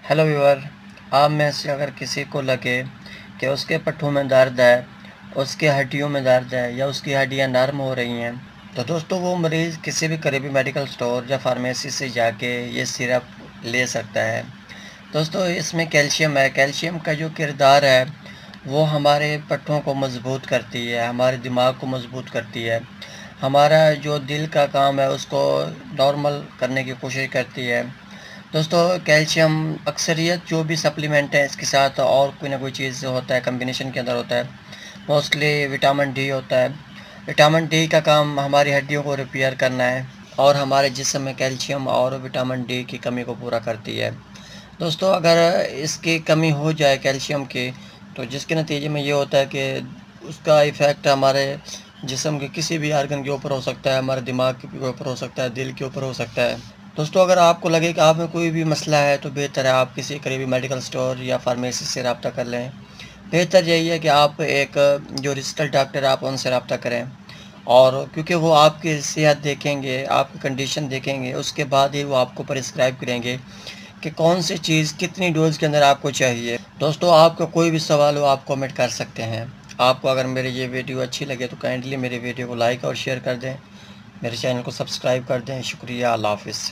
Hello viewer, आप में से अगर किसी को लगे कि उसके पट्ठों में दर्द है, उसके हड्डियों में दर्द है या उसकी हड्डियां नरम हो रही हैं, तो दोस्तों वो मरीज़ किसी भी करीबी मेडिकल स्टोर या फार्मेसी से जाके ये सिरप ले सकता है। दोस्तों इसमें कैल्शियम है। कैल्शियम का जो किरदार है वो हमारे पट्ठों को मज़बूत करती है, हमारे दिमाग को मज़बूत करती है, हमारा जो दिल का काम है उसको नॉर्मल करने की कोशिश करती है। दोस्तों कैल्शियम अक्सरियत जो भी सप्लीमेंट है इसके साथ और कोई ना कोई चीज़ होता है, कम्बिनेशन के अंदर होता है। मोस्टली विटामिन डी होता है। विटामिन डी का काम हमारी हड्डियों को रिपेयर करना है और हमारे जिस्म में कैल्शियम और विटामिन डी की कमी को पूरा करती है। दोस्तों अगर इसकी कमी हो जाए कैल्शियम की, तो जिसके नतीजे में ये होता है कि उसका इफ़ेक्ट हमारे जिस्म के किसी भी आर्गन के ऊपर हो सकता है, हमारे दिमाग के ऊपर हो सकता है, दिल के ऊपर हो सकता है। दोस्तों अगर आपको लगे कि आप में कोई भी मसला है तो बेहतर है आप किसी करीबी मेडिकल स्टोर या फार्मेसी से रब्ता कर लें। बेहतर यही है कि आप एक जो रजिस्टर्ड डॉक्टर है आप उनसे रब्ता करें, और क्योंकि वो आपकी सेहत देखेंगे, आपकी कंडीशन देखेंगे, उसके बाद ही वो आपको प्रिस्क्राइब करेंगे कि कौन सी चीज़ कितनी डोज़ के अंदर आपको चाहिए। दोस्तों आपका कोई भी सवाल हो आप कमेंट कर सकते हैं। आपको अगर मेरी ये वीडियो अच्छी लगे तो काइंडली मेरी वीडियो को लाइक और शेयर कर दें, मेरे चैनल को सब्सक्राइब कर दें। शुक्रिया, अल्लाह हाफ़िज़।